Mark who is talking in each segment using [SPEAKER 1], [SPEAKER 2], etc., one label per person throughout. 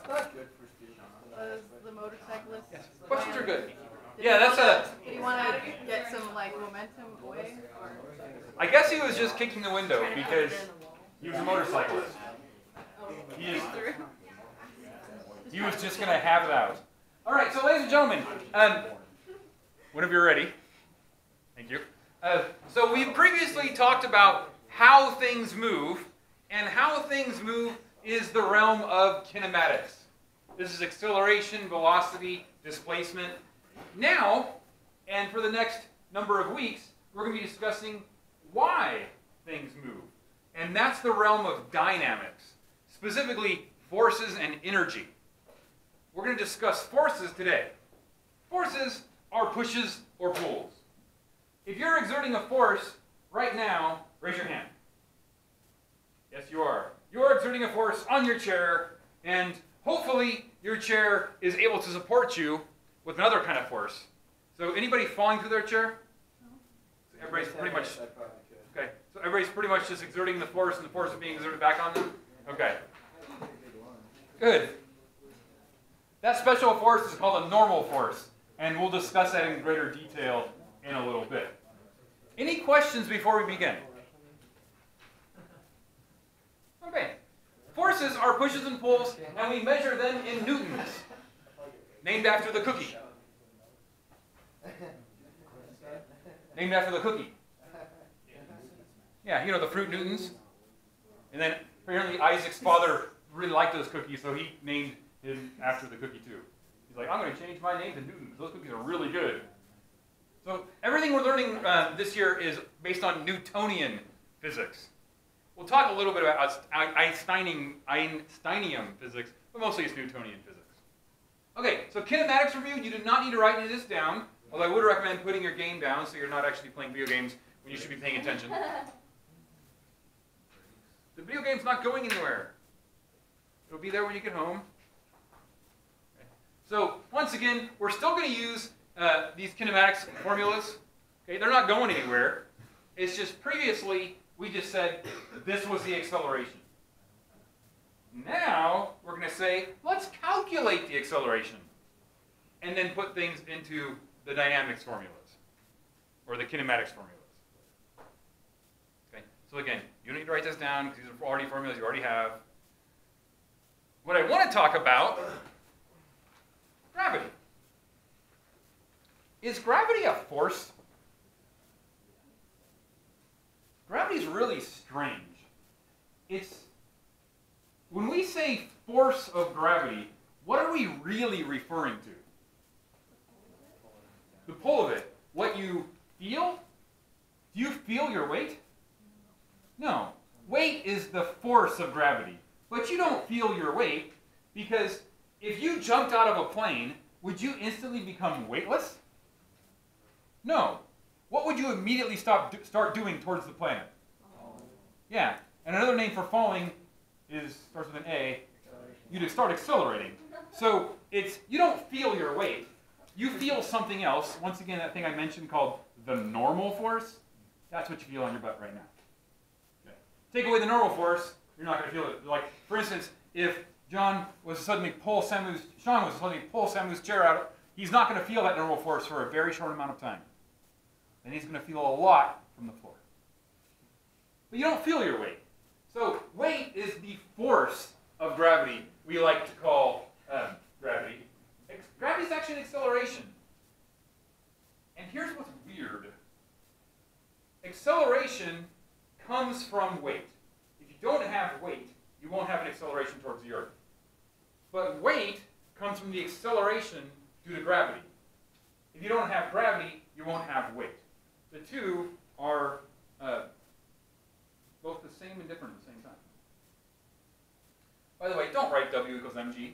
[SPEAKER 1] Was the motorcyclist?
[SPEAKER 2] Yes. Questions are good.
[SPEAKER 1] Did
[SPEAKER 2] Yeah,
[SPEAKER 1] he
[SPEAKER 2] that's
[SPEAKER 1] wanna-
[SPEAKER 2] a.
[SPEAKER 1] Did he want to get some like momentum away? Or?
[SPEAKER 2] I guess he was just kicking the window because he was a motorcyclist. He was just going to have it out. All right, so ladies and gentlemen, whenever you're ready. Thank you. So we previously talked about how things move, and how things move is the realm of kinematics. This is acceleration, velocity, displacement. Now, and for the next number of weeks, we're going to be discussing why things move. And that's the realm of dynamics, specifically forces and energy. We're going to discuss forces today. Forces are pushes or pulls. If you're exerting a force right now, raise your hand. Yes, you are. You're exerting a force on your chair, and hopefully your chair is able to support you with another kind of force. So anybody falling through their chair? So everybody's pretty much, okay. So everybody's pretty much just exerting the force, and the force is being exerted back on them? Okay. Good. That special force is called a normal force, and we'll discuss that in greater detail in a little bit. Any questions before we begin? Okay. Forces are pushes and pulls, and we measure them in newtons, named after the cookie. Named after the cookie. Yeah, you know, the fruit newtons. And then apparently Isaac's father really liked those cookies, so he named him after the cookie too. He's like, I'm going to change my name to Newton, because those cookies are really good. So everything we're learning this year is based on Newtonian physics. We'll talk a little bit about Einsteinium physics, but mostly it's Newtonian physics. Okay, so kinematics review, you do not need to write any of this down, although I would recommend putting your game down so you're not actually playing video games when you should be paying attention. The video game's not going anywhere. It'll be there when you get home. Okay. So once again, we're still going to use these kinematics formulas. Okay, they're not going anywhere. It's just previously we just said this was the acceleration. Now we're going to say, let's calculate the acceleration and then put things into the dynamics formulas or the kinematics formulas. Okay, so again, you don't need to write this down because these are already formulas you already have. What I want to talk about, gravity. Is gravity a force? Gravity is really strange. When we say force of gravity, what are we really referring to? The pull of it. What you feel? Do you feel your weight? No. Weight is the force of gravity. But you don't feel your weight because if you jumped out of a plane, would you instantly become weightless? No. What would you immediately start doing towards the planet? Yeah. And another name for falling starts with an A. You'd start accelerating. So you don't feel your weight. You feel something else. Once again, that thing I mentioned called the normal force. That's what you feel on your butt right now. Okay. Take away the normal force, you're not going to feel it. Like, for instance, if Sean was to suddenly pull Samu's chair out, he's not going to feel that normal force for a very short amount of time. And he's going to feel a lot from the floor. But you don't feel your weight. So weight is the force of gravity we like to call gravity. Gravity is actually an acceleration. And here's what's weird. Acceleration comes from weight. If you don't have weight, you won't have an acceleration towards the earth. But weight comes from the acceleration due to gravity. If you don't have gravity, you won't have weight. The two are both the same and different at the same time. By the way, don't write W equals mg.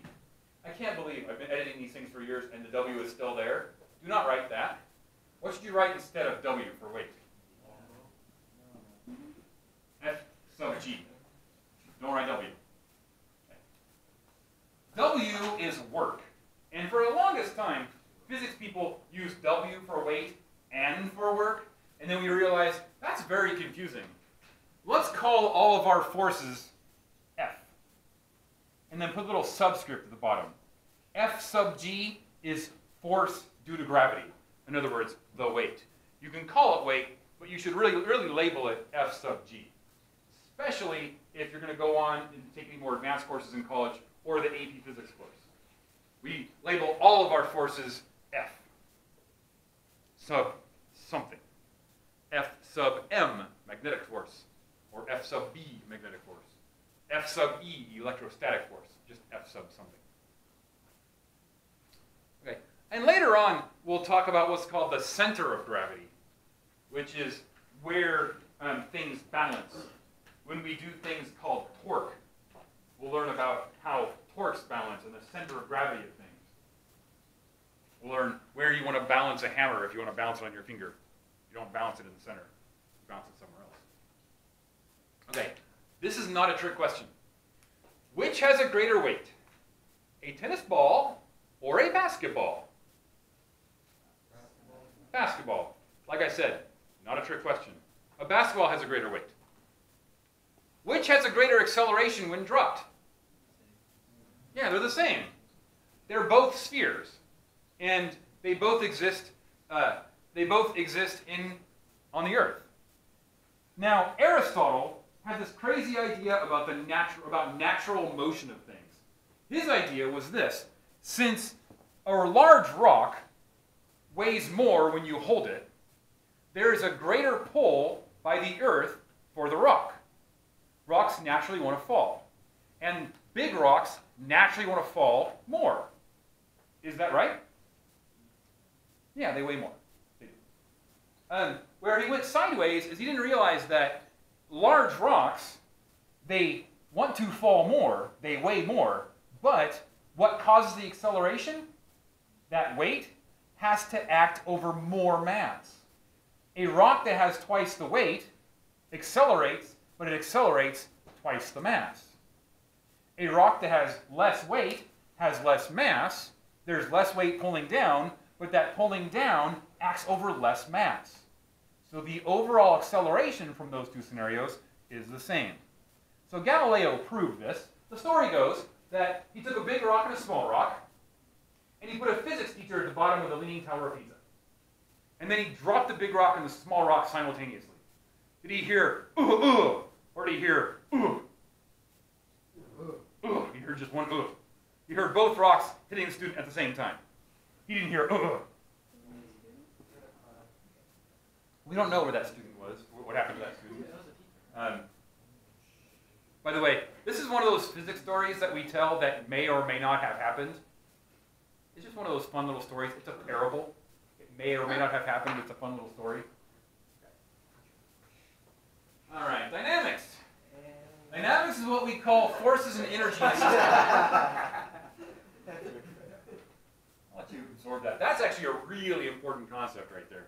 [SPEAKER 2] I can't believe I've been editing these things for years and the W is still there. Do not write that. What should you write instead of W for weight? F sub G. Don't write W. Okay. W is work. And for the longest time, physics people used W for weight and for work. And then we realized that's very confusing. Let's call all of our forces F. and then put a little subscript at the bottom. F sub g is force due to gravity. In other words, the weight. You can call it weight, but you should really label it F sub g, especially if you're going to go on and take any more advanced courses in college or the AP Physics course. We label all of our forces F sub something. F sub m, magnetic force, or F sub b, magnetic force. F sub e, electrostatic force, just F sub something. Okay, and later on we'll talk about what's called the center of gravity, which is where things balance. When we do things called torque, we'll learn about how torques balance and the center of gravity of things. We'll learn where you want to balance a hammer if you want to balance it on your finger. You don't balance it in the center. You bounce it somewhere else. Okay, this is not a trick question. Which has a greater weight? A tennis ball or a basketball? Basketball. Like I said, not a trick question. A basketball has a greater weight. Which has a greater acceleration when dropped? Yeah, they're the same. They're both spheres, and they both exist. On the Earth. Now, Aristotle had this crazy idea about natural motion of things. His idea was this: since a large rock weighs more when you hold it, there is a greater pull by the Earth for the rock. Rocks naturally want to fall, and big rocks naturally want to fall more. Is that right? Yeah, they weigh more. They do. Where he went sideways is he didn't realize that large rocks, they want to fall more, they weigh more, but what causes the acceleration? That weight has to act over more mass. A rock that has twice the weight accelerates, but it accelerates twice the mass. A rock that has less weight has less mass, there's less weight pulling down, but that pulling down acts over less mass. So the overall acceleration from those two scenarios is the same. So Galileo proved this. The story goes that he took a big rock and a small rock, and he put a physics teacher at the bottom of the Leaning Tower of Pisa. And then he dropped the big rock and the small rock simultaneously. Did he hear, or did he hear, He heard just one, He heard both rocks hitting the student at the same time. He didn't hear, We don't know where that student was, what happened to that student. By the way, this is one of those physics stories that we tell that may or may not have happened. It's just one of those fun little stories. It's a parable. It may or may not have happened. It's a fun little story. All right, dynamics. Dynamics is what we call forces and energy in a system. I'll let you absorb that. That's actually a really important concept right there.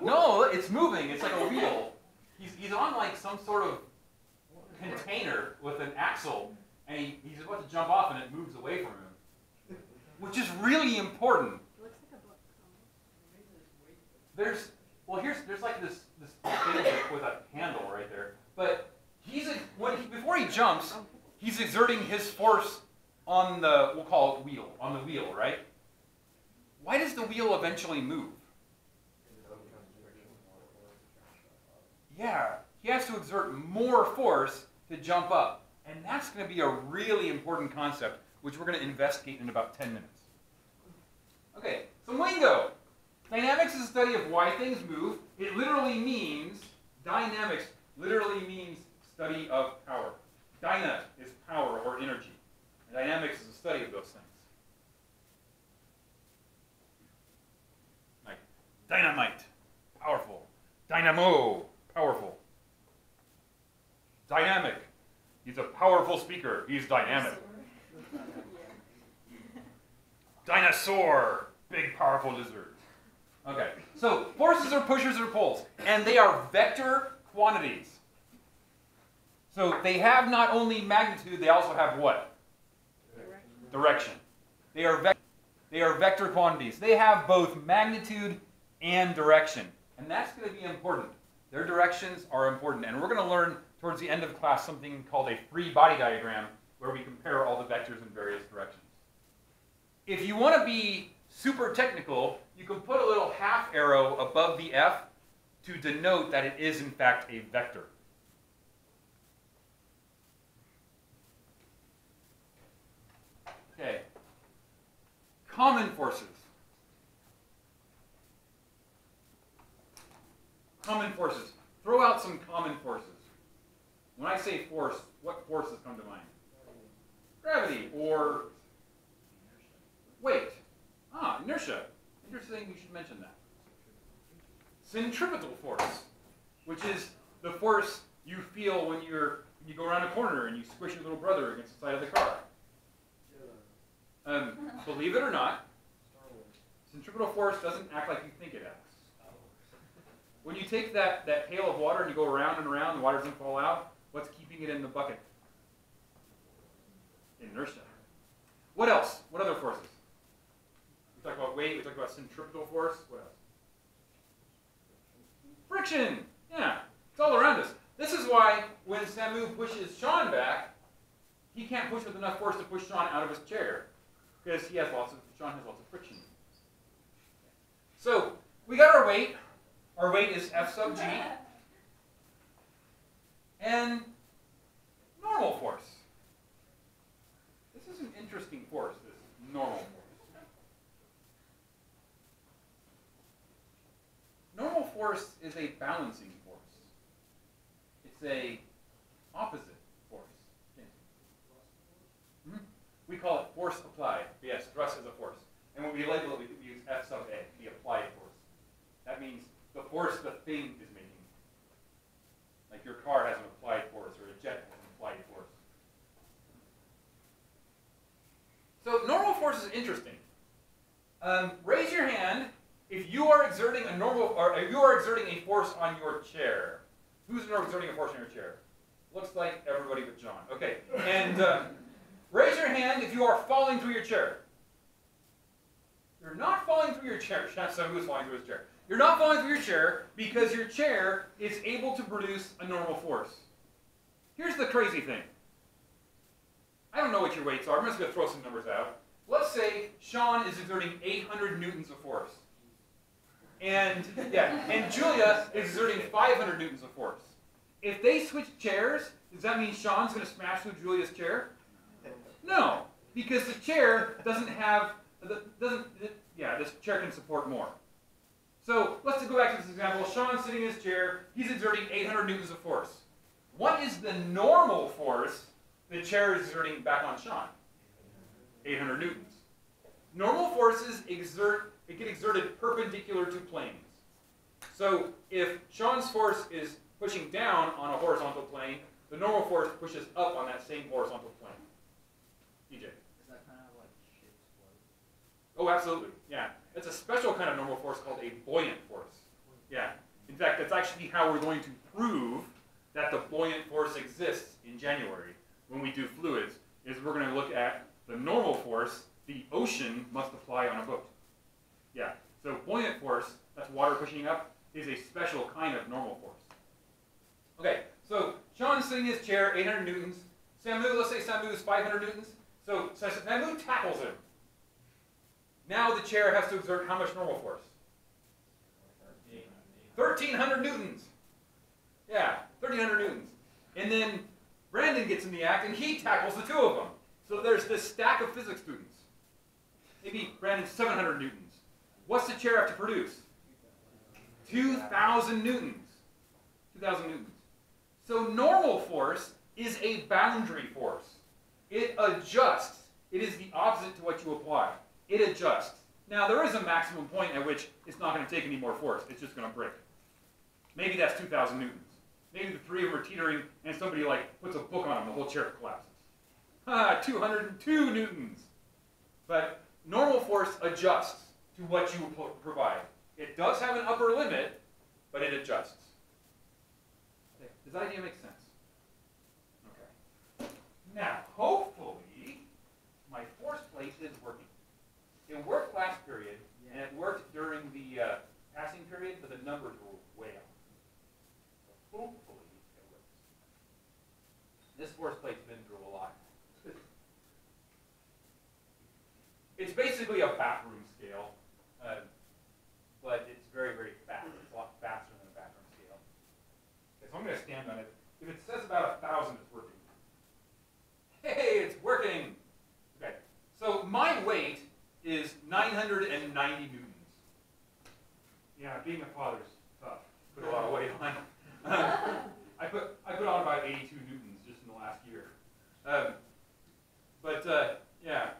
[SPEAKER 2] No, it's moving. It's like a wheel. He's on like some sort of container with an axle, and he's about to jump off, and it moves away from him, which is really important.
[SPEAKER 1] It looks like a book.
[SPEAKER 2] There's like this thing with a handle right there, but before he jumps, he's exerting his force on the, we'll call it wheel, on the wheel, right? Why does the wheel eventually move? Yeah, he has to exert more force to jump up. And that's going to be a really important concept, which we're going to investigate in about 10 minutes. Okay, some lingo. Dynamics is a study of why things move. It literally means, dynamics literally means study of power. Dyna is power or energy. And dynamics is a study of those things. Like dynamite, powerful. Dynamo, powerful. Dynamic. He's a powerful speaker. He's dynamic. Dinosaur. Big, powerful lizard. Okay. So forces are pushers or pulls. And they are vector quantities. So they have not only magnitude, they also have what? direction. They are vector quantities. They have both magnitude and direction. And that's going to be important. Their directions are important. And we're going to learn towards the end of class something called a free body diagram, where we compare all the vectors in various directions. If you want to be super technical, you can put a little half arrow above the F to denote that it is in fact a vector. Okay. Common forces. Common forces. Throw out some common forces. When I say force, what forces come to mind? Gravity or weight. Ah, inertia. Interesting, you should mention that. Centripetal force, which is the force you feel when you go around a corner and you squish your little brother against the side of the car. Believe it or not, centripetal force doesn't act like you think it acts. When you take that pail of water and you go around and around, the water doesn't fall out, what's keeping it in the bucket? Inertia. What else? What other forces? We talked about weight, we talked about centripetal force. What else? Friction. Yeah, it's all around us. This is why when Samu pushes Sean back, he can't push with enough force to push Sean out of his chair, because Sean has lots of friction. So we got our weight. Our weight is F sub g. And normal force. This is an interesting force, this normal force. Normal force is a balancing force. It's a opposite force. Mm-hmm. We call it force applied. Yes, thrust is a force. And when we label it, we use F sub A, the applied force. That means the force the thing is making. Like your car has an applied force, or a jet has an applied force. So normal force is interesting. Raise your hand if you are exerting a a force on your chair. Who's exerting a force on your chair? Looks like everybody but John. Okay, and raise your hand if you are falling through your chair. You're not falling through your chair. Someone who's falling through his chair. You're not falling through your chair because your chair is able to produce a normal force. Here's the crazy thing. I don't know what your weights are. I'm just going to throw some numbers out. Let's say Sean is exerting 800 newtons of force. And Julia is exerting 500 newtons of force. If they switch chairs, does that mean Sean's going to smash through Julia's chair? No, because the chair doesn't have, this chair can support more. So let's go back to this example. Sean's sitting in his chair. He's exerting 800 newtons of force. What is the normal force the chair is exerting back on Sean? 800 newtons. Normal forces get exerted perpendicular to planes. So if Sean's force is pushing down on a horizontal plane, the normal force pushes up on that same horizontal plane. DJ.
[SPEAKER 3] Is that kind of like shaped float?
[SPEAKER 2] Oh, absolutely. Yeah. It's a special kind of normal force called a buoyant force. Yeah. In fact, that's actually how we're going to prove that the buoyant force exists in January when we do fluids, is we're going to look at the normal force the ocean must apply on a boat. Yeah. So buoyant force, that's water pushing up, is a special kind of normal force. Okay. So Sean's sitting in his chair, 800 newtons. Samu, let's say Samu is 500 newtons. So Samu tackles him. Now the chair has to exert how much normal force? 1,300 newtons. Yeah, 1,300 newtons. And then Brandon gets in the act and he tackles the two of them. So there's this stack of physics students. Maybe Brandon's 700 newtons. What's the chair have to produce? 2,000 newtons. 2,000 newtons. So normal force is a boundary force. It adjusts. It is the opposite to what you apply. It adjusts. Now, there is a maximum point at which it's not going to take any more force. It's just going to break. Maybe that's 2,000 newtons. Maybe the three of them are teetering, and somebody puts a book on them, the whole chair collapses. 202 newtons. But normal force adjusts to what you provide. It does have an upper limit, but it adjusts. Okay. Does that idea make sense? Okay. Now, hopefully, my force plate is working. It worked last period, and it worked during the passing period, but the numbers were way off. So hopefully it works. This force plate's been through a lot. It's basically a bathroom scale, but it's very, very fast. It's a lot faster than a bathroom scale. Okay, so I'm going to stand on it. If it says about 1,000, it's working. Hey, it's working! Okay, so my weight is 990 newtons. Yeah, being a father's tough. Put a lot of weight on. I put on about 82 newtons just in the last year. Yeah.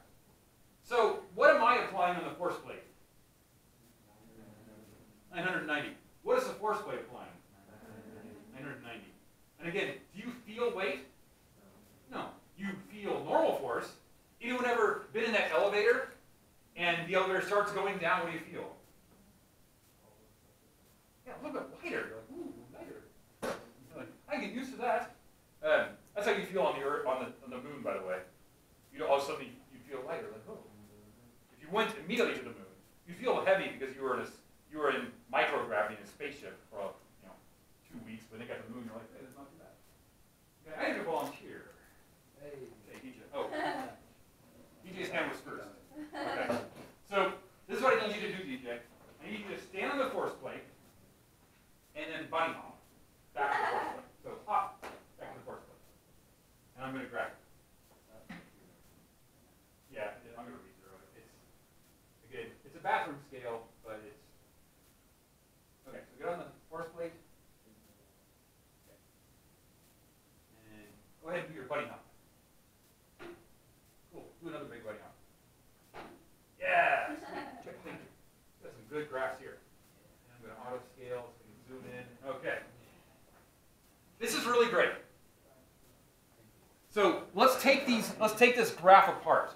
[SPEAKER 2] So what am I applying on the force plate? 990. What is the force plate applying? 990. And again, do you feel weight? No. You feel normal force. Anyone ever been in that elevator and the elevator starts going down? What do you feel? Yeah, a little bit lighter. You're like, ooh, lighter. You're like, I get used to that. That's how you feel on the Earth, on the moon, by the way. You know, all of a sudden you feel lighter, like, oh. If you went immediately to the moon, you feel heavy because you were in microgravity in a spaceship for 2 weeks. When they got to the moon, you're like, hey, that's not too bad. Okay, I need to volunteer. Hey, DJ. Oh, DJ's hand was first. Okay. So this is what I need you to do, DJ. I need you to stand on the force plate and then bunny hop back to the force plate. So hop back to the force plate, and I'm going to grab it. Yeah, I'm going to read through it. It's a bathroom scale, but it's okay. So get on the force plate. Okay. And go ahead and do your bunny hop. Cool. Do another big bunny hop. Yeah. Check. Thank you. Got some good graphs here. And I'm going to auto scale. So we can zoom in. Okay. This is really great. So let's take this graph apart.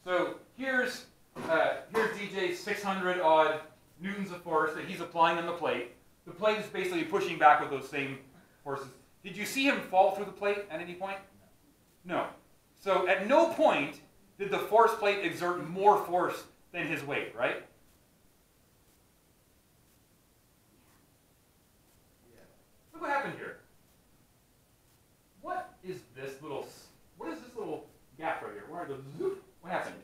[SPEAKER 2] So here's DJ's 600 odd newtons of force that he's applying on the plate. The plate is basically pushing back with those same forces. Did you see him fall through the plate at any point? No. So at no point did the force plate exert more force than his weight, right? Look what happened here. What is this little gap right here? Where are the zoop? What happened?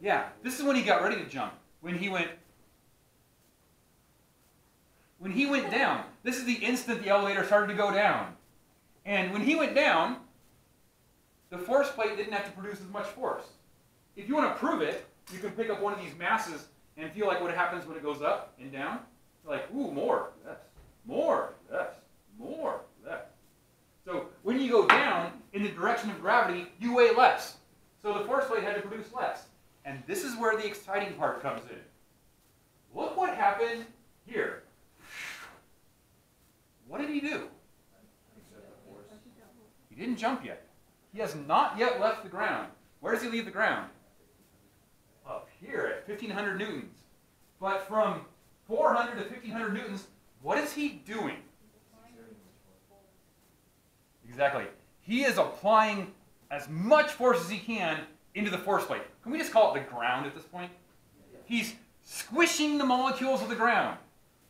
[SPEAKER 2] Yeah, this is when he got ready to jump. When he went down. This is the instant the elevator started to go down. And when he went down, the force plate didn't have to produce as much force. If you want to prove it, you can pick up one of these masses and feel like what happens when it goes up and down. You're like, ooh, more, less, more, less, more, less. So when you go down in the direction of gravity, you weigh less. So the force plate had to produce less. And this is where the exciting part comes in. Look what happened here. What did he do? He didn't jump yet. He has not yet left the ground. Where does he leave the ground? Up here at 1,500 newtons. But from 400 to 1,500 newtons, what is he doing? Exactly. He is applying as much force as he can into the force plate. Can we just call it the ground at this point? He's squishing the molecules of the ground.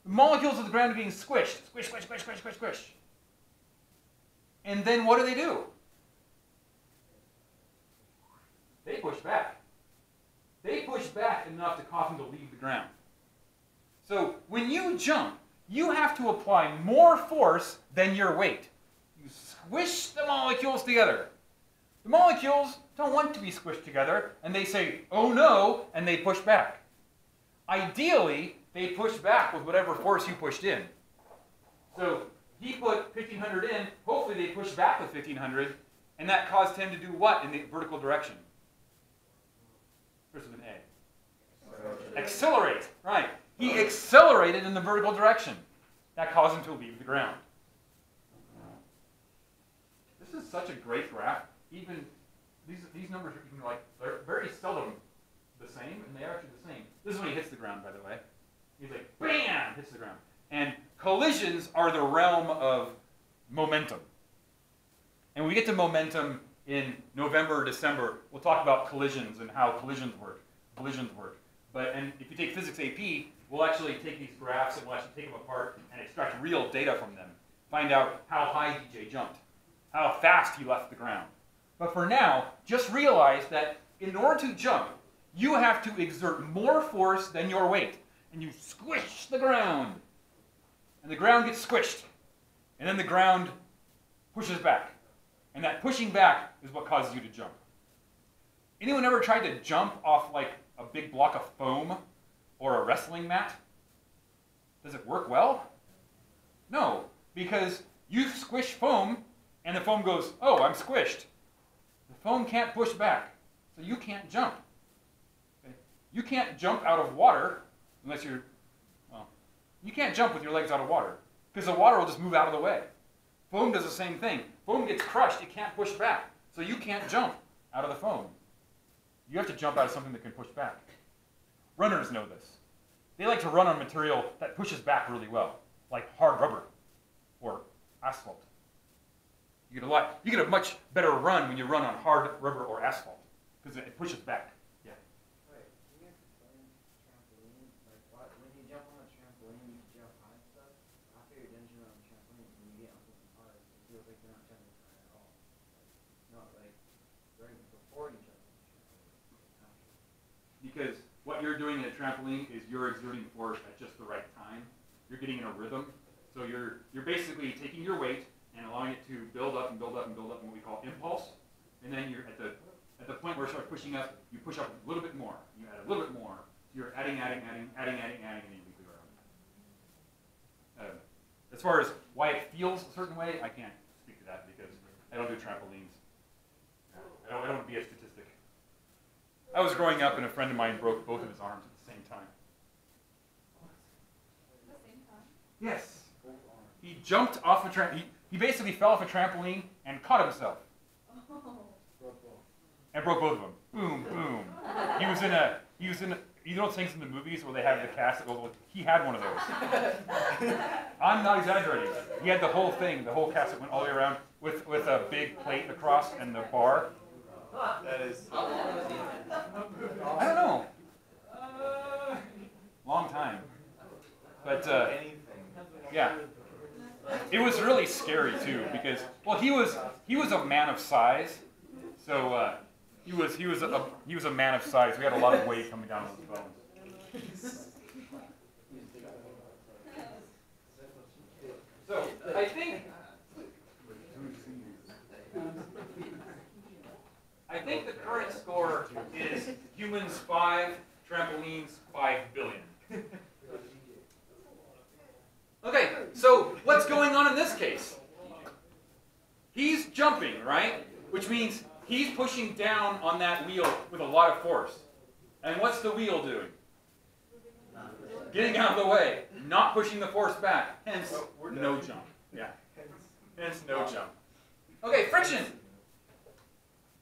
[SPEAKER 2] The molecules of the ground are being squished. Squish, squish, squish, squish, squish, squish. And then what do? They push back. They push back enough to cause him to leave the ground. So when you jump, you have to apply more force than your weight. You squish the molecules together. The molecules don't want to be squished together, and they say, oh no, and they push back. Ideally, they push back with whatever force you pushed in. So he put 1,500 in, hopefully they push back with 1,500, and that caused him to do what in the vertical direction? First with an A. Accelerate, right. He accelerated in the vertical direction. That caused him to leave the ground. This is such a great graph. Even these numbers are even they're very seldom the same, and they are actually the same. This is when he hits the ground, by the way. He's like, bam, hits the ground. And collisions are the realm of momentum. And when we get to momentum, in November or December, we'll talk about collisions and how collisions work. And if you take physics AP, we'll actually take these graphs and we'll actually take them apart and extract real data from them. Find out how high DJ jumped, how fast he left the ground. But for now, just realize that in order to jump, you have to exert more force than your weight. And you squish the ground. And the ground gets squished. And then the ground pushes back. And that pushing back is what causes you to jump. Anyone ever tried to jump off like a big block of foam or a wrestling mat? Does it work well? No, because you squish foam and the foam goes, oh, I'm squished. The foam can't push back, so you can't jump. Okay? You can't jump out of water unless you're, well, you can't jump with your legs out of water because the water will just move out of the way. Foam does the same thing. Foam gets crushed, it can't push back, so you can't jump out of the foam. You have to jump out of something that can push back. Runners know this. They like to run on material that pushes back really well, like hard rubber or asphalt. You get a much better run when you run on hard rubber or asphalt because it pushes back. Yeah.
[SPEAKER 3] Wait, can you explain trampoline? Like, what, when you jump on a trampoline, you jump high and stuff. After you're done jumping on a trampoline, when you get on something hard, it feels like you're not jumping high at all. Like, not like right before you jump on the trampoline. After.
[SPEAKER 2] Because what you're doing in a trampoline is you're exerting force at just the right time. You're getting in a rhythm. So you're basically taking your weight and allowing it to build up and build up and build up in what we call impulse. And then you're at the point where it starts pushing up, you push up a little bit more. You add a little bit more. You're adding, and then you leave the ground. As far as why it feels a certain way, I can't speak to that because I don't do trampolines. I don't want to be a statistic. I was growing up and a friend of mine broke both of his arms at the same time.
[SPEAKER 1] At the same time?
[SPEAKER 2] Yes. He jumped off a trampoline. He basically fell off a trampoline and caught himself.
[SPEAKER 1] Oh.
[SPEAKER 2] And broke both of them. Boom, boom. He was in you know things in the movies where they have the cast that goes with, he had one of those. I'm not exaggerating. He had the whole thing, the whole cast that went all the way around with a big plate across and the bar.
[SPEAKER 4] That is.
[SPEAKER 2] I don't know. Long time. But,
[SPEAKER 4] Anything.
[SPEAKER 2] yeah. It was really scary too because, well, he was a man of size, so he was a man of size. We had a lot of weight coming down on his bones. So I think the current score is humans 5, trampolines 5 billion. Okay, so what's going on in this case? He's jumping, right? Which means he's pushing down on that wheel with a lot of force. And what's the wheel doing? Getting out of the way, not pushing the force back. Hence, no jump. Yeah. Hence, no jump. Okay, friction.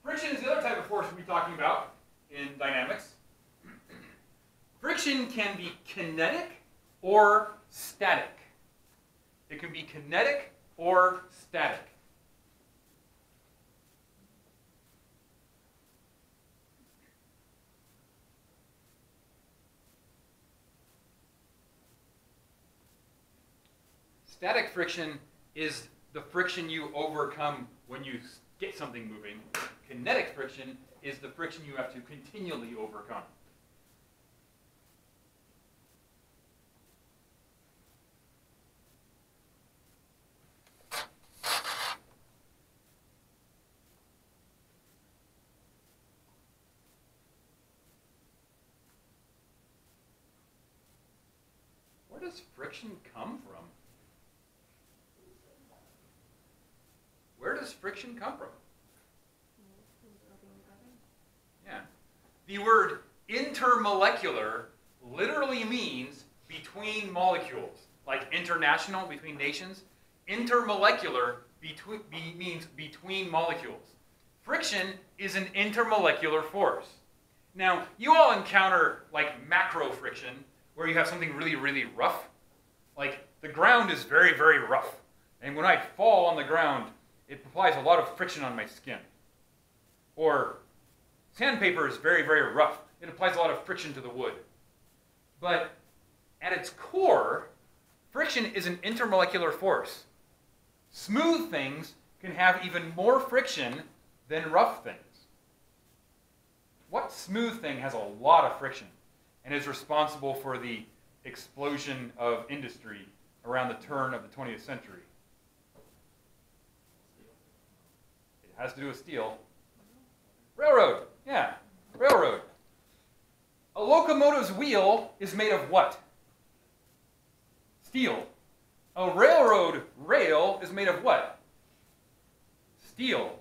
[SPEAKER 2] Friction is the other type of force we'll be talking about in dynamics. Friction can be kinetic or static. It can be kinetic or static. Static friction is the friction you overcome when you get something moving. Kinetic friction is the friction you have to continually overcome. Where does friction come from? Where does friction come from? Yeah. The word intermolecular literally means between molecules, like international, between nations. Intermolecular means between molecules. Friction is an intermolecular force. Now, you all encounter like macro friction, where you have something really, really rough. Like the ground is very, very rough. And when I fall on the ground, it applies a lot of friction on my skin. Or sandpaper is very, very rough. It applies a lot of friction to the wood. But at its core, friction is an intermolecular force. Smooth things can have even more friction than rough things. What smooth thing has a lot of friction and is responsible for the explosion of industry around the turn of the 20th century? It has to do with steel. Railroad, yeah, railroad. A locomotive's wheel is made of what? Steel. A railroad rail is made of what? Steel.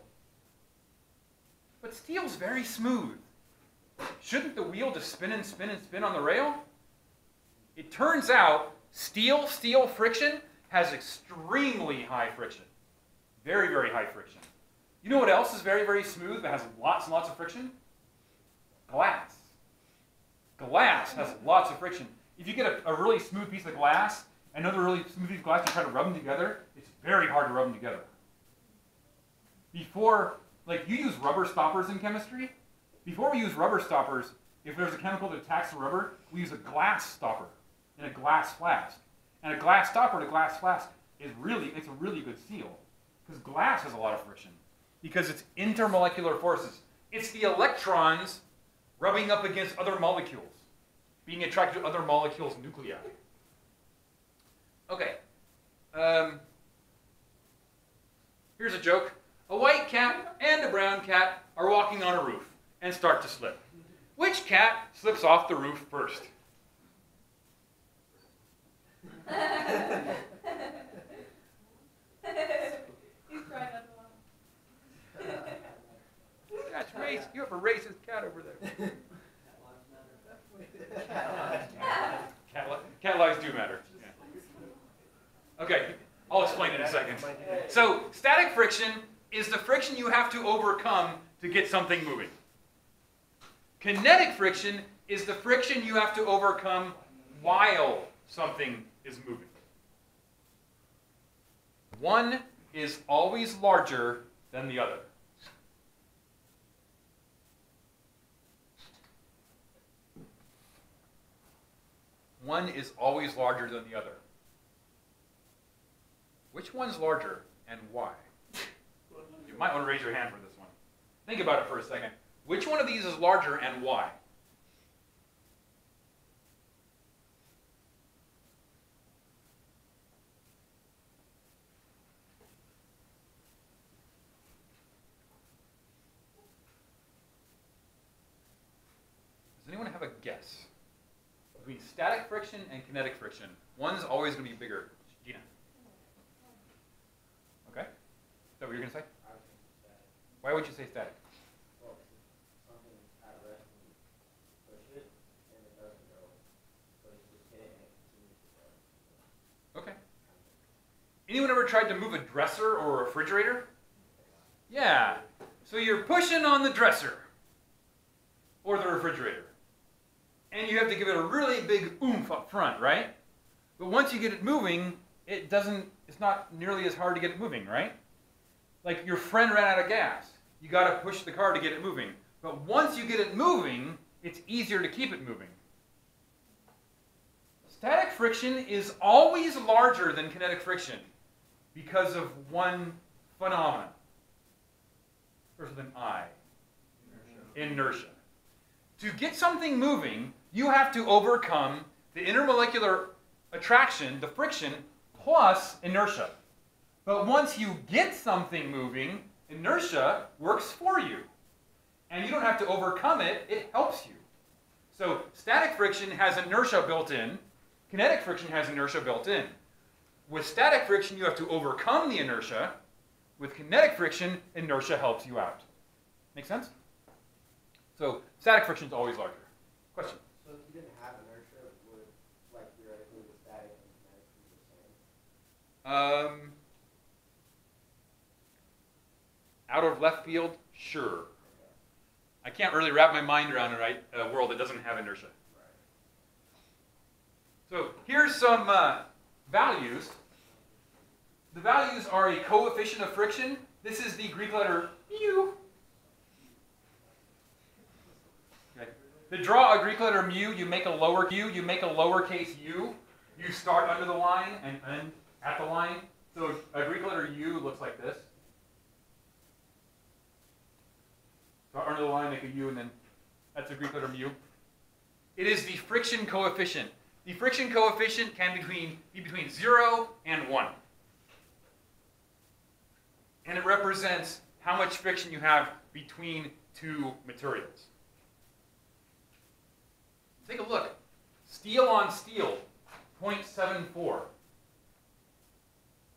[SPEAKER 2] But steel's very smooth. Shouldn't the wheel just spin and spin and spin on the rail? It turns out steel friction has extremely high friction. Very, very high friction. You know what else is very, very smooth but has lots and lots of friction? Glass. Glass has lots of friction. If you get a really smooth piece of glass and another really smooth piece of glass and try to rub them together, it's very hard to rub them together. Before, like you use rubber stoppers in chemistry. Before we use rubber stoppers, if there's a chemical that attacks the rubber, we use a glass stopper in a glass flask. And a glass stopper in a glass flask is it's a really good seal. Because glass has a lot of friction. Because it's intermolecular forces. It's the electrons rubbing up against other molecules, being attracted to other molecules' nuclei. Okay. Here's a joke. A white cat and a brown cat are walking on a roof and start to slip. Which cat slips off the roof first?
[SPEAKER 1] He's trying not to laugh.
[SPEAKER 2] That's race. You have a racist cat over there. Cat lives do matter. Yeah. Okay, I'll explain in a second. So, static friction is the friction you have to overcome to get something moving. Kinetic friction is the friction you have to overcome while something is moving. One is always larger than the other. One is always larger than the other. Which one's larger and why? You might want to raise your hand for this one. Think about it for a second. Which one of these is larger and why? Does anyone have a guess? Between static friction and kinetic friction, one's always going to be bigger. Gina. Okay? Is that what you're going to say?
[SPEAKER 3] I would think static.
[SPEAKER 2] Why would you say static?
[SPEAKER 3] Well, something's at rest and you push it and it doesn't go. But if you just hit it and it continues to go.
[SPEAKER 2] Okay. Anyone ever tried to move a dresser or a refrigerator? Yeah. So you're pushing on the dresser or the refrigerator. And you have to give it a really big oomph up front, right? But once you get it moving, it's not nearly as hard to get it moving, right? Like your friend ran out of gas. You got to push the car to get it moving. But once you get it moving, it's easier to keep it moving. Static friction is always larger than kinetic friction because of one phenomenon. First with an I. Inertia. To get something moving, you have to overcome the intermolecular attraction, the friction, plus inertia. But once you get something moving, inertia works for you. And you don't have to overcome it, it helps you. So static friction has inertia built in, kinetic friction has inertia built in. With static friction, you have to overcome the inertia. With kinetic friction, inertia helps you out. Make sense? So static friction is always larger. Question?
[SPEAKER 3] So if you didn't have inertia, would, like, theoretically, the static and kinetic be the same?
[SPEAKER 2] Out of left field, sure. I can't really wrap my mind around a world that doesn't have inertia. So here's some values. The values are a coefficient of friction. This is the Greek letter mu. Okay. To draw a Greek letter mu, you make a lowercase u. You start under the line and end at the line. So a Greek letter u looks like this. Start under the line, make a u, and then that's a Greek letter mu. It is the friction coefficient. The friction coefficient can be between 0 and 1. And it represents how much friction you have between two materials. Take a look. Steel on steel, 0.74.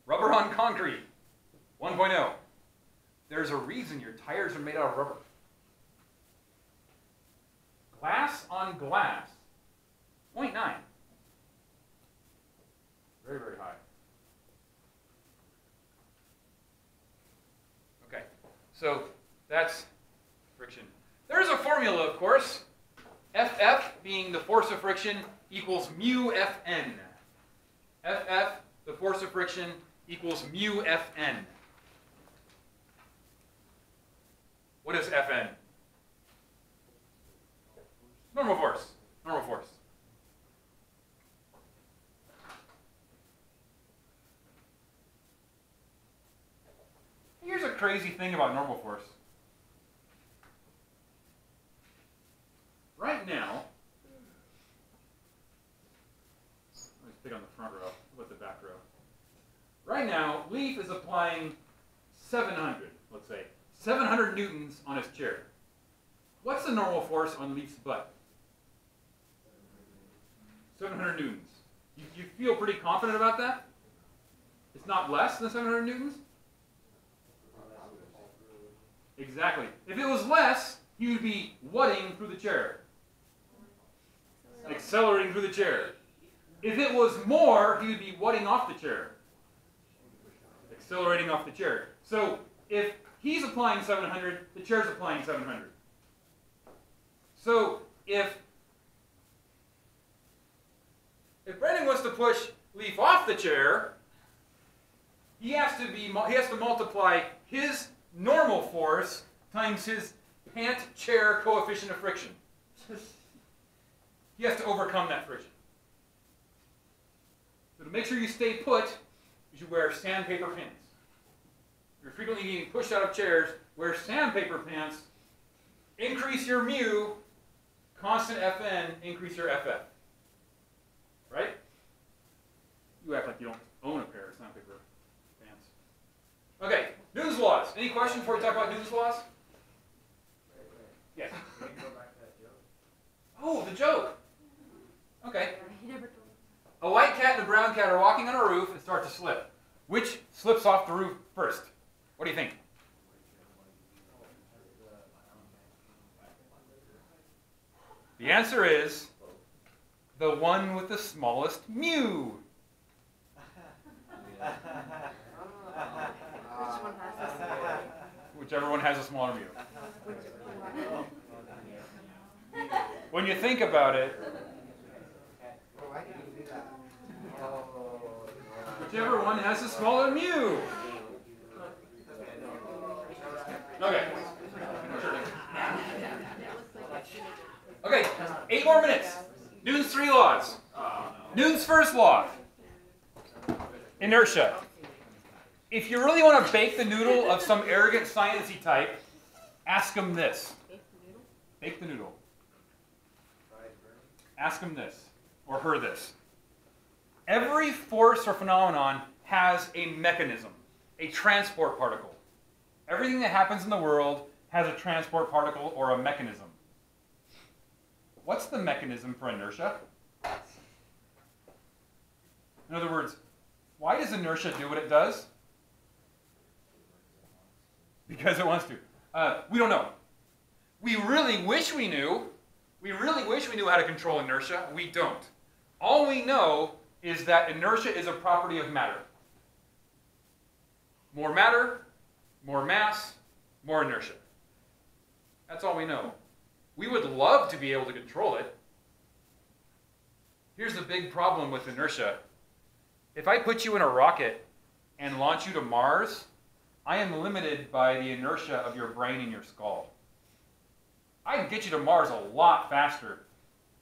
[SPEAKER 2] Rubber on concrete, 1.0. There's a reason your tires are made out of rubber. Glass on glass, 0.9. Very, very high. Okay, so that's friction. There's a formula, of course. Ff being the force of friction equals mu Fn. Ff, the force of friction, equals mu Fn. What is Fn? Normal force. Normal force. Here's a crazy thing about normal force. Right now, let's pick on the front row, what the back row. Right now, Leaf is applying 700, let's say, 700 newtons on his chair. What's the normal force on Leaf's butt? 700 newtons. You feel pretty confident about that? It's not less than 700 newtons? Exactly. If it was less, he would be whatting through the chair? Accelerating through the chair. If it was more, he would be whatting off the chair? Accelerating off the chair. So if he's applying 700, the chair's applying 700. So if Brendan wants to push Leaf off the chair, he has to multiply his normal force times his pant chair coefficient of friction. He has to overcome that friction. So to make sure you stay put, you should wear sandpaper pants. If you're frequently being pushed out of chairs, wear sandpaper pants, increase your mu, constant Fn, increase your Ff. Right? You act like you don't own a pair of sandpaper pants. Okay, Newton's laws. Any questions before we talk about Newton's laws? Yes.
[SPEAKER 3] Can you go back to that joke?
[SPEAKER 2] Oh, the joke. Okay. A white cat and a brown cat are walking on a roof and start to slip. Which slips off the roof first? What do you think? The answer is the one with the smallest mu. Whichever one has a smaller mu. When you think about it, whichever one has a smaller mu. Okay. Okay, 8 more minutes. Newton's 3 laws. Newton's first law. Inertia. If you really want to bake the noodle of some arrogant sciencey type, ask him this. Bake the noodle. Ask him this, or her this. Every force or phenomenon has a mechanism, a transport particle. Everything that happens in the world has a transport particle or a mechanism. What's the mechanism for inertia? In other words, why does inertia do what it does? Because it wants to. We don't know. We really wish we knew. We really wish we knew how to control inertia. We don't. All we know is that inertia is a property of matter. More matter, more mass, more inertia. That's all we know. We would love to be able to control it. Here's the big problem with inertia. If I put you in a rocket and launch you to Mars, I am limited by the inertia of your brain and your skull. I can get you to Mars a lot faster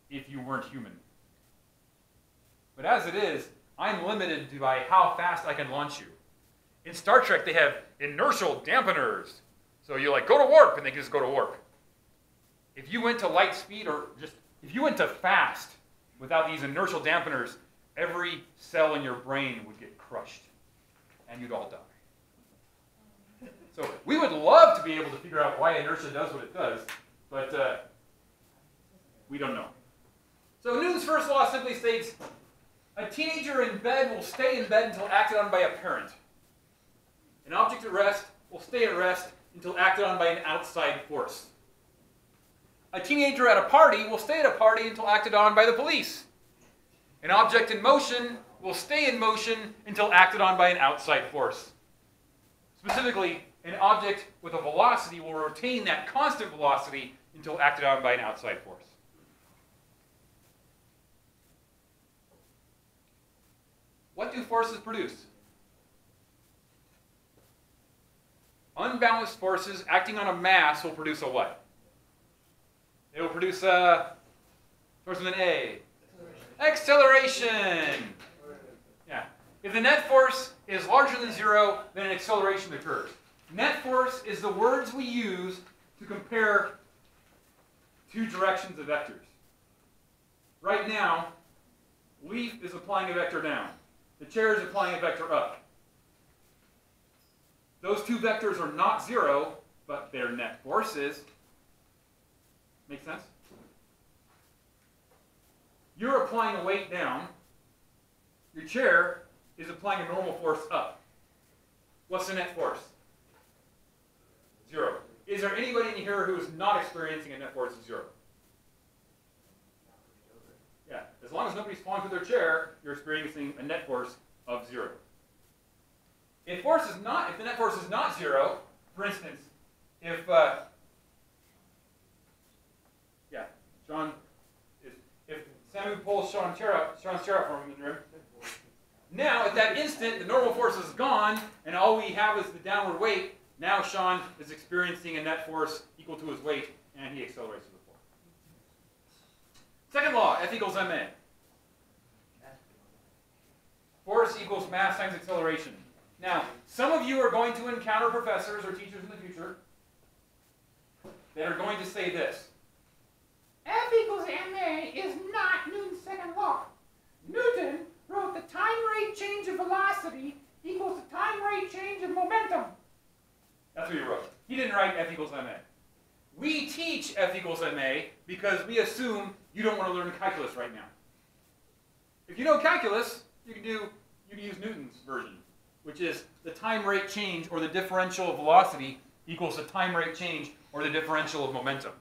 [SPEAKER 2] if you weren't human. But as it is, I'm limited by how fast I can launch you. In Star Trek, they have inertial dampeners. So you like, go to warp, and they can just go to warp. If you went to light speed, or just, if you went to fast without these inertial dampeners, every cell in your brain would get crushed, and you'd all die. So we would love to be able to figure out why inertia does what it does, but we don't know. So Newton's first law simply states, a teenager in bed will stay in bed until acted on by a parent. An object at rest will stay at rest until acted on by an outside force. A teenager at a party will stay at a party until acted on by the police. An object in motion will stay in motion until acted on by an outside force. Specifically, an object with a velocity will retain that constant velocity until acted on by an outside force. What do forces produce? Unbalanced forces acting on a mass will produce a what? It will produce starts with an A. Acceleration. Yeah. If the net force is larger than 0, then an acceleration occurs. Net force is the words we use to compare two directions of vectors. Right now, Leaf is applying a vector down. The chair is applying a vector up. Those two vectors are not 0, but their net force is. Make sense? You're applying a weight down. Your chair is applying a normal force up. What's the net force? 0. Is there anybody in here who is not experiencing a net force of 0? Yeah. As long as nobody's falling through their chair, you're experiencing a net force of 0. If the net force is not 0, for instance, if Samu pulls Sean's chair out for him in the room. Now, at that instant, the normal force is gone, and all we have is the downward weight. Now Sean is experiencing a net force equal to his weight, and he accelerates to the floor. Second law, F equals ma. Force equals mass times acceleration. Now, some of you are going to encounter professors or teachers in the future that are going to say this. F equals ma is not Newton's second law. Newton wrote the time rate change of velocity equals the time rate change of momentum. That's what he wrote. He didn't write F equals ma. We teach F equals ma because we assume you don't want to learn calculus right now. If you know calculus, you can use Newton's version, which is the time rate change or the differential of velocity equals the time rate change or the differential of momentum.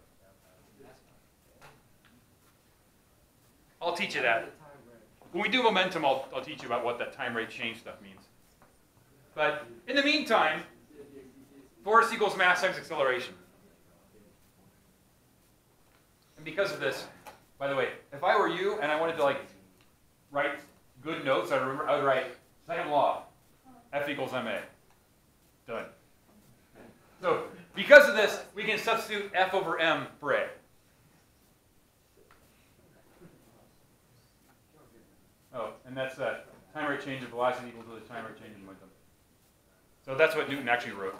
[SPEAKER 2] I'll teach you that. When we do momentum, I'll teach you about what that time rate change stuff means. But in the meantime, force equals mass times acceleration. And because of this, by the way, if I were you and I wanted to write good notes, I would write second law, F equals ma. Done. So because of this, we can substitute F over m for A. Oh, and that's time rate change of velocity equal to the time rate change of momentum. So that's what Newton actually wrote.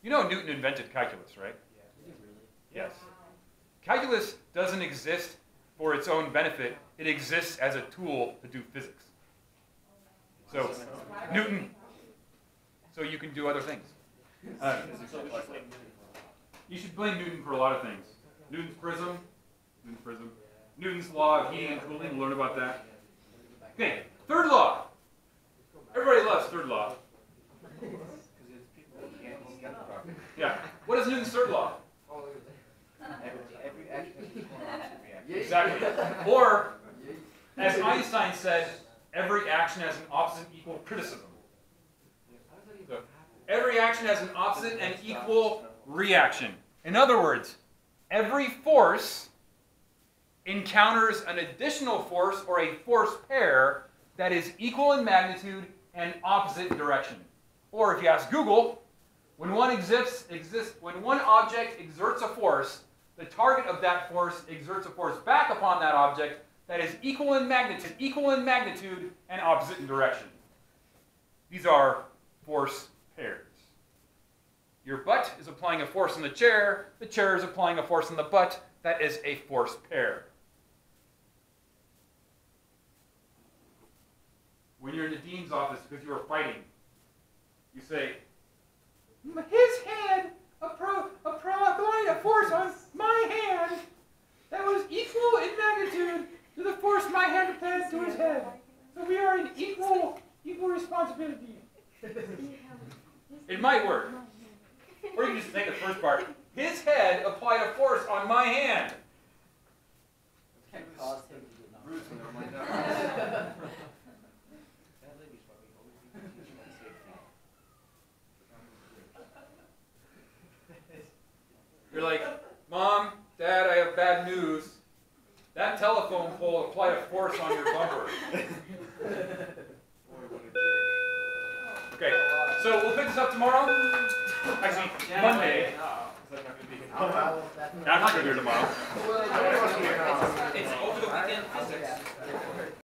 [SPEAKER 2] You know Newton invented calculus, right? Yes. Calculus doesn't exist for its own benefit. It exists as a tool to do physics. So Newton, so you can do other things. You should blame Newton for a lot of things. Newton's prism, Newton's law of heating and cooling, we'll learn about that. Okay, third law. Everybody loves third law. Yeah. What is Newton's third law?
[SPEAKER 3] Every action has equal and opposite reaction.
[SPEAKER 2] Exactly. Or, as Einstein said, every action has an opposite equal criticism. So, every action has an opposite and equal reaction. In other words, every force encounters an additional force or a force pair that is equal in magnitude and opposite in direction. Or if you ask Google, when one object exerts a force, the target of that force exerts a force back upon that object that is equal in magnitude and opposite in direction. These are force pairs. Your butt is applying a force on the chair is applying a force on the butt. That is a force pair. When you're in the dean's office because you are fighting, you say, his hand applied a force on my hand that was equal in magnitude to the force my hand applied to his head. So we are in equal responsibility. It might work. Or you can just take the first part. His head applied a force on my hand. You're like, Mom, Dad, I have bad news. That telephone pole applied a force on your bumper. Okay, so we'll pick this up tomorrow. Actually, Monday. I'm not going to do it tomorrow.
[SPEAKER 4] It's over the weekend physics.